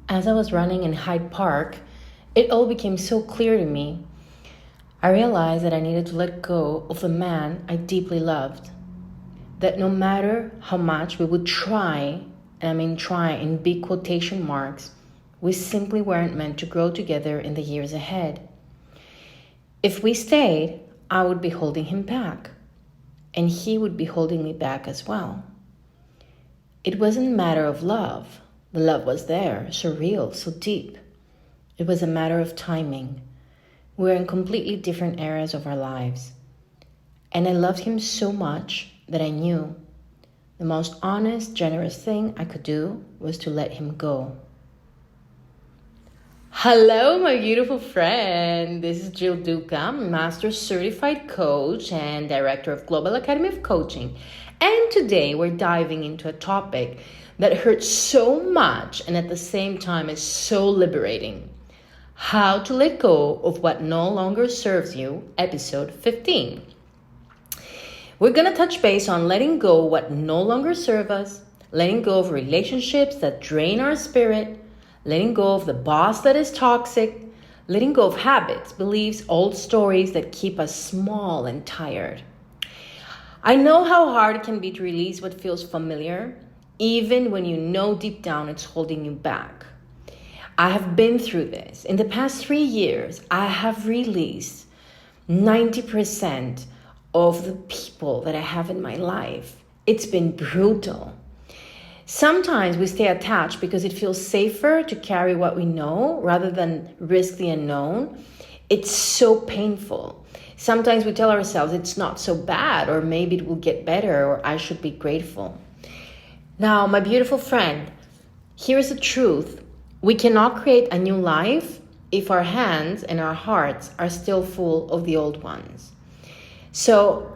As I was running in Hyde Park, it all became so clear to me. I realized that I needed to let go of the man I deeply loved. That no matter how much we would try, and I mean try in big quotation marks, we simply weren't meant to grow together in the years ahead. If we stayed, I would be holding him back, and he would be holding me back as well. It wasn't a matter of love. The love was there, so real, so deep. It was a matter of timing. We were in completely different eras of our lives. And I loved him so much that I knew the most honest, generous thing I could do was to let him go. Hello, my beautiful friend. This is Douka, Master Certified Coach and Director of Global Academy of Coaching. And today we're diving into a topic that hurts so much and at the same time is so liberating. How to let go of what no longer serves you, episode 15. We're going to touch base on letting go what no longer serve us, letting go of relationships that drain our spirit, letting go of the boss that is toxic, letting go of habits, beliefs, old stories that keep us small and tired. I know how hard it can be to release what feels familiar, even when you know deep down it's holding you back. I have been through this. In the past 3 years, I have released 90% of the people that I have in my life. It's been brutal. Sometimes we stay attached because it feels safer to carry what we know rather than risk the unknown. It's so painful. Sometimes we tell ourselves it's not so bad, or maybe it will get better, or I should be grateful. Now, my beautiful friend, here's the truth. We cannot create a new life if our hands and our hearts are still full of the old ones. So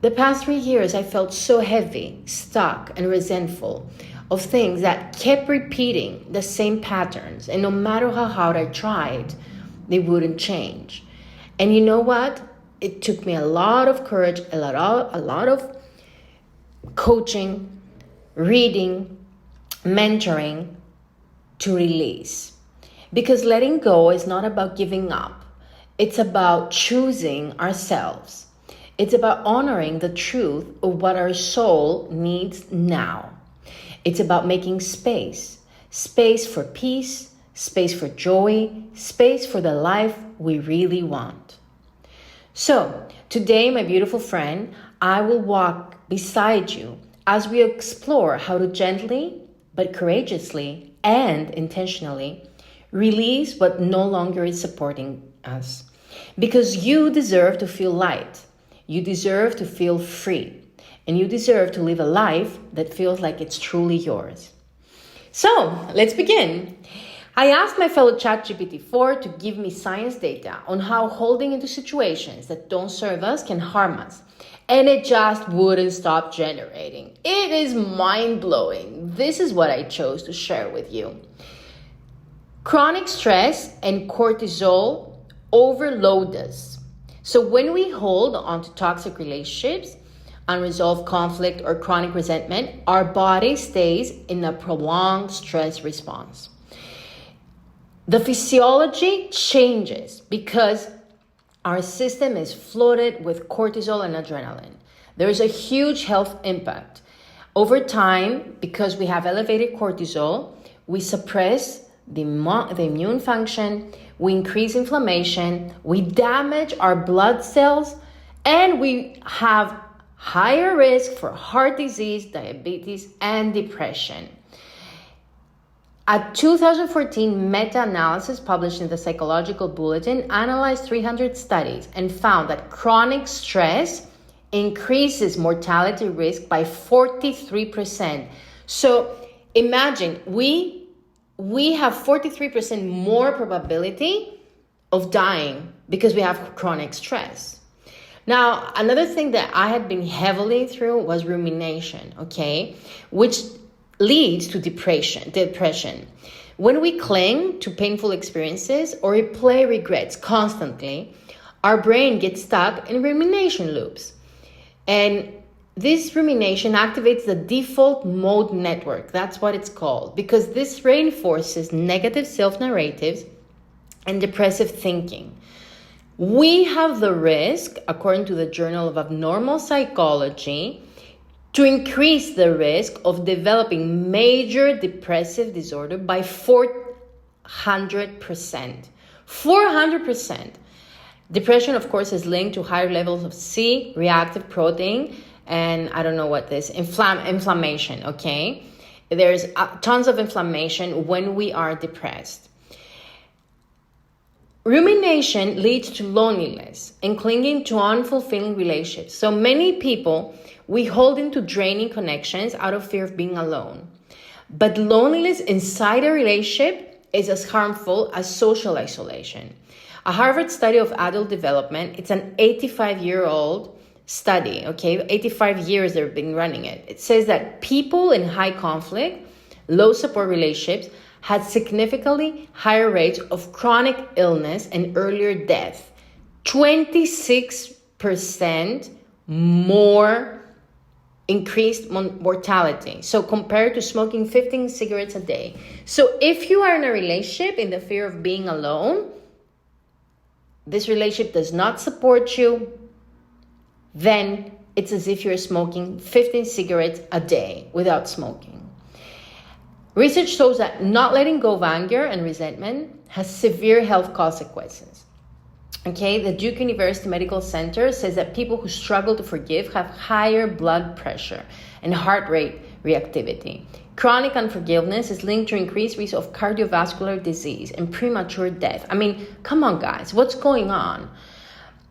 the past 3 years, I felt so heavy, stuck, and resentful of things that kept repeating the same patterns. And no matter how hard I tried, they wouldn't change. And you know what? It took me a lot of courage, a lot of coaching, reading, mentoring to release. Because letting go is not about giving up. It's about choosing ourselves. It's about honoring the truth of what our soul needs now. It's about making space for peace, space for joy, space for the life we really want. So today, my beautiful friend, I will walk beside you as we explore how to gently but courageously and intentionally release what no longer is supporting us. Because you deserve to feel light. You deserve to feel free, and you deserve to live a life that feels like it's truly yours. So let's begin. I asked my fellow ChatGPT 4 to give me science data on how holding into situations that don't serve us can harm us. And it just wouldn't stop generating. It is mind-blowing. This is what I chose to share with you. Chronic stress and cortisol overload us. So when we hold on to toxic relationships, unresolved conflict, or chronic resentment, our body stays in a prolonged stress response. The physiology changes because our system is flooded with cortisol and adrenaline. There is a huge health impact. Over time, because we have elevated cortisol, we suppress the immune function, we increase inflammation, we damage our blood cells, and we have higher risk for heart disease, diabetes, and depression. A 2014 meta-analysis published in the Psychological Bulletin analyzed 300 studies and found that chronic stress increases mortality risk by 43%. So imagine we have 43% more probability of dying because we have chronic stress. Now, another thing that I had been heavily through was rumination, okay, which leads to depression. When we cling to painful experiences or replay regrets constantly, our brain gets stuck in rumination loops. And this rumination activates the default mode network. That's what it's called, because this reinforces negative self-narratives and depressive thinking. We have the risk, according to the Journal of Abnormal Psychology, to increase the risk of developing major depressive disorder by 400%. 400%. Depression, of course, is linked to higher levels of C-reactive protein, and I don't know what this, inflammation, okay? There's tons of inflammation when we are depressed. Rumination leads to loneliness and clinging to unfulfilling relationships. So many people, we hold into draining connections out of fear of being alone. But loneliness inside a relationship is as harmful as social isolation. A Harvard study of adult development, it's an 85-year-old study, okay? 85 years they've been running it. It says that people in high conflict, low support relationships had significantly higher rates of chronic illness and earlier death. 26% more increased mortality. So compared to smoking 15 cigarettes a day. So if you are in a relationship in the fear of being alone, this relationship does not support you, then it's as if you're smoking 15 cigarettes a day without smoking. Research shows that not letting go of anger and resentment has severe health consequences. Okay, the Duke University Medical Center says that people who struggle to forgive have higher blood pressure and heart rate reactivity. Chronic unforgiveness is linked to increased risk of cardiovascular disease and premature death. I mean, come on, guys, what's going on?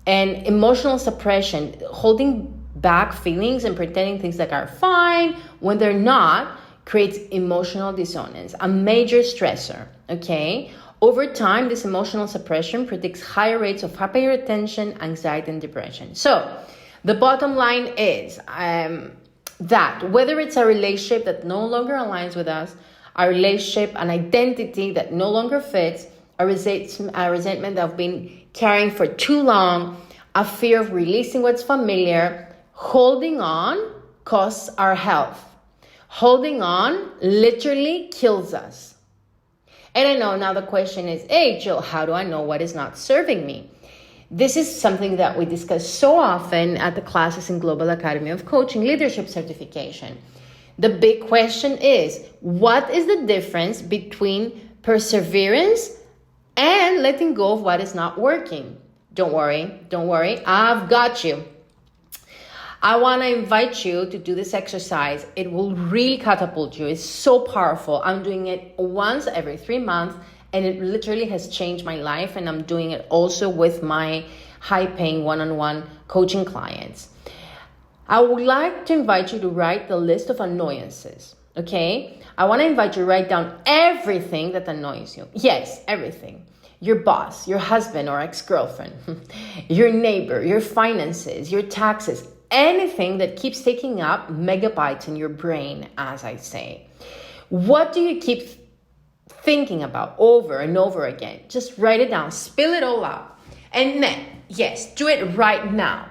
And emotional suppression, holding back feelings and pretending things like are fine when they're not, creates emotional dissonance, a major stressor, okay? Over time, this emotional suppression predicts higher rates of hypertension, anxiety, and depression. So the bottom line is that whether it's a relationship that no longer aligns with us, a relationship, an identity that no longer fits, a resentment that I've been carrying for too long, a fear of releasing what's familiar, holding on costs our health. Holding on literally kills us. And I know now the question is, hey, Jill, how do I know what is not serving me? This is something that we discuss so often at the classes in Global Academy of Coaching Leadership Certification. The big question is, what is the difference between perseverance and letting go of what is not working? Don't worry, I've got you. I want to invite you to do this exercise. It will really catapult you. It's so powerful. I'm doing it once every 3 months, and it literally has changed my life. And I'm doing it also with my high-paying one-on-one coaching clients. I would like to invite you to write the list of annoyances, okay? I want to invite you to write down everything that annoys you. Yes, everything. Your boss, your husband or ex-girlfriend, your neighbor, your finances, your taxes, anything that keeps taking up megabytes in your brain, as I say. What do you keep thinking about over and over again? Just write it down, spill it all out. And then, yes, do it right now.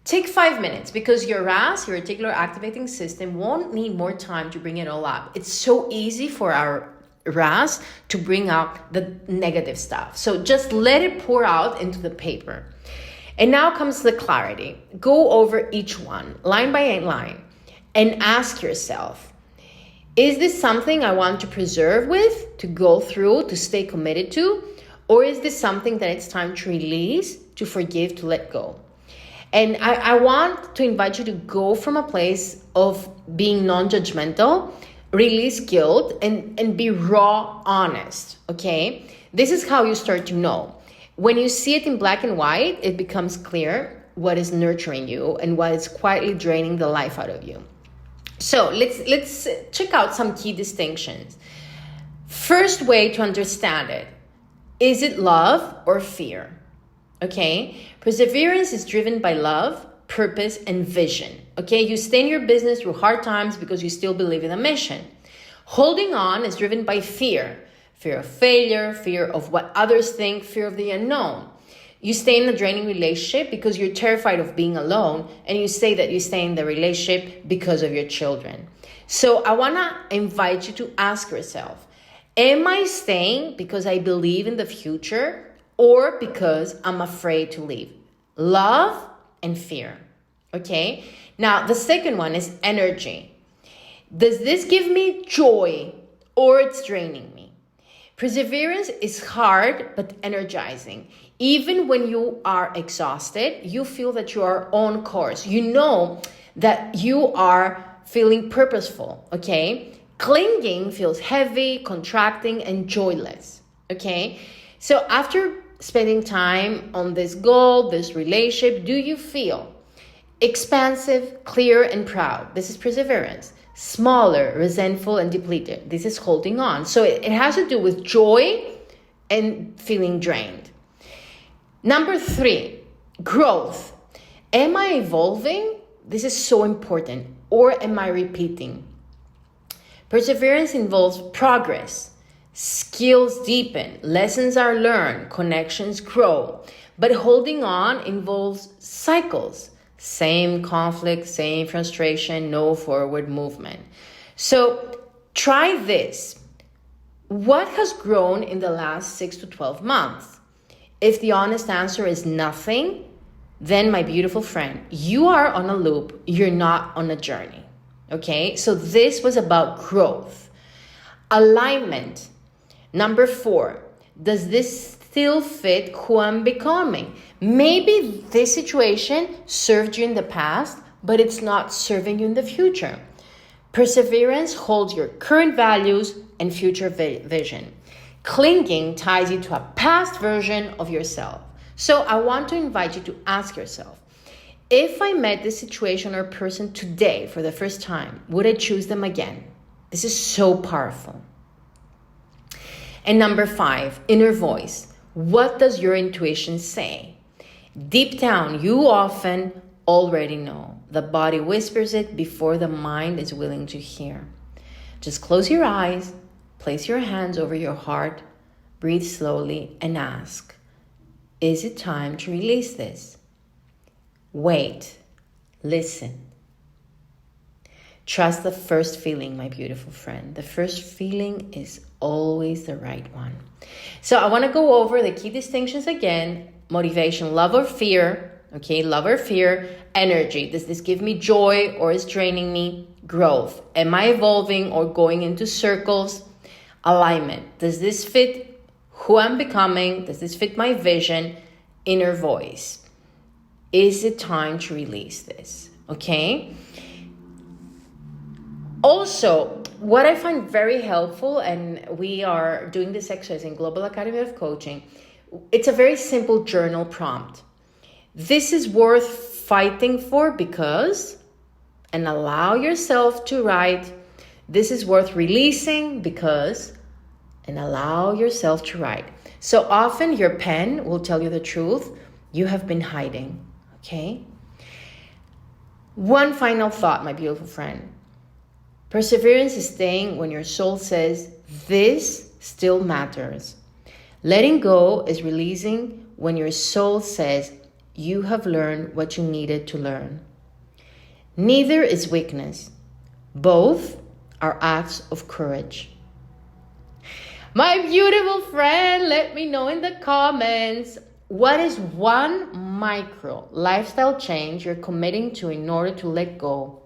Take 5 minutes because your RAS, your reticular activating system, won't need more time to bring it all up. It's so easy for our RAS to bring out the negative stuff. So just let it pour out into the paper. And now comes the clarity. Go over each one, line by line, and ask yourself, is this something I want to preserve with, to go through, to stay committed to? Or is this something that it's time to release, to forgive, to let go? And I want to invite you to go from a place of being non-judgmental, release guilt, and be raw honest, okay? This is how you start to know. When you see it in black and white, it becomes clear what is nurturing you and what is quietly draining the life out of you. So let's check out some key distinctions. First way to understand it, is it love or fear? Okay, perseverance is driven by love, purpose, and vision. Okay, you stay in your business through hard times because you still believe in the mission. Holding on is driven by fear. Fear of failure, fear of what others think, fear of the unknown. You stay in a draining relationship because you're terrified of being alone, and you say that you stay in the relationship because of your children. So I want to invite you to ask yourself, am I staying because I believe in the future or because I'm afraid to leave? Love and fear. Okay? Now, the second one is energy. Does this give me joy or it's draining me? Perseverance is hard but energizing. Even when you are exhausted, you feel that you are on course. You know that you are feeling purposeful, okay? Clinging feels heavy, contracting, and joyless, okay? So after spending time on this goal, this relationship, do you feel expansive, clear, and proud? This is perseverance. Smaller, resentful, and depleted. This is holding on. So it has to do with joy and feeling drained. Number 3, growth. Am I evolving? This is so important. Or am I repeating? Perseverance involves progress. Skills deepen. Lessons are learned. Connections grow. But holding on involves cycles. Same conflict, same frustration, no forward movement. So try this. What has grown in the last 6 to 12 months? If the honest answer is nothing, then my beautiful friend, you are on a loop. You're not on a journey. Okay? So this was about growth. Alignment. Number 4, does this still fit who I'm becoming? Maybe this situation served you in the past, but it's not serving you in the future. Perseverance holds your current values and future vision. Clinging ties you to a past version of yourself. So I want to invite you to ask yourself, if I met this situation or person today for the first time, would I choose them again? This is so powerful. And number 5, inner voice. What does your intuition say? Deep down, you often already know. The body whispers it before the mind is willing to hear. Just close your eyes, place your hands over your heart, breathe slowly, and ask, is it time to release this? Wait, listen. Trust the first feeling, my beautiful friend. The first feeling is always the right one. So I want to go over the key distinctions again. Motivation, love or fear. Okay, love or fear. Energy, does this give me joy or is draining me? Growth, am I evolving or going into circles? Alignment, does this fit who I'm becoming? Does this fit my vision? Inner voice, is it time to release this? Okay. Also, what I find very helpful, and we are doing this exercise in Global Academy of Coaching, it's a very simple journal prompt. This is worth fighting for because, and allow yourself to write, this is worth releasing because, and allow yourself to write. So often your pen will tell you the truth you have been hiding, okay? One final thought, my beautiful friend. Perseverance is staying when your soul says, this still matters. Letting go is releasing when your soul says, you have learned what you needed to learn. Neither is weakness. Both are acts of courage. My beautiful friend, let me know in the comments, what is one micro lifestyle change you're committing to in order to let go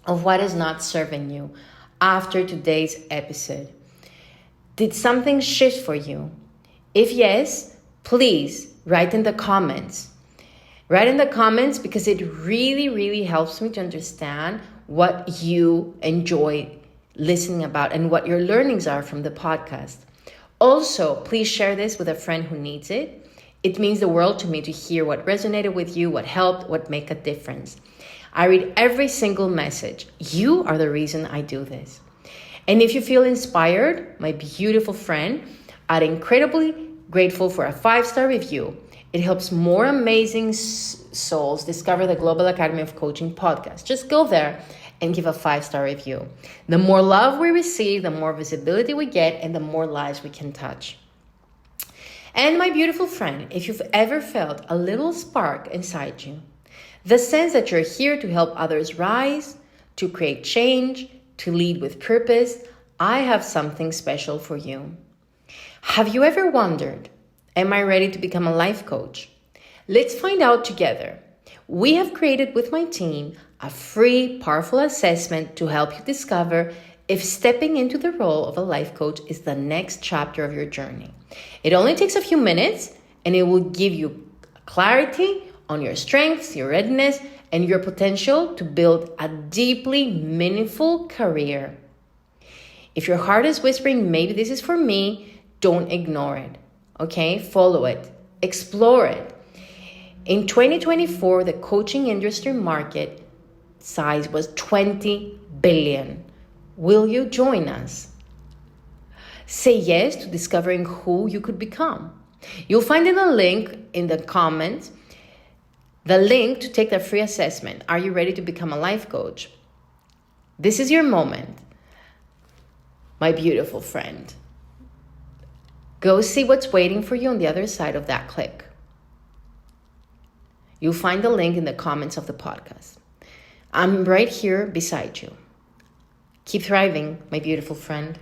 of what is not serving you after today's episode? Did something shift for you? If yes, please write in the comments. Write in the comments because it really, really helps me to understand what you enjoy listening about and what your learnings are from the podcast. Also, please share this with a friend who needs it. It means the world to me to hear what resonated with you, what helped, what made a difference. I read every single message. You are the reason I do this. And if you feel inspired, my beautiful friend, I'm incredibly grateful for a 5-star review. It helps more amazing souls discover the Global Academy of Coaching podcast. Just go there and give a 5-star review. The more love we receive, the more visibility we get, and the more lives we can touch. And my beautiful friend, if you've ever felt a little spark inside you, the sense that you're here to help others rise, to create change, to lead with purpose, I have something special for you. Have you ever wondered, am I ready to become a life coach? Let's find out together. We have created with my team a free, powerful assessment to help you discover if stepping into the role of a life coach is the next chapter of your journey. It only takes a few minutes and it will give you clarity on your strengths, your readiness, and your potential to build a deeply meaningful career. If your heart is whispering, maybe this is for me, don't ignore it, okay? Follow it, explore it. In 2024, the coaching industry market size was 20 billion. Will you join us? Say yes to discovering who you could become. You'll find in a link in the comments, the link to take the free assessment. Are you ready to become a life coach? This is your moment, my beautiful friend. Go see what's waiting for you on the other side of that click. You'll find the link in the comments of the podcast. I'm right here beside you. Keep thriving, my beautiful friend.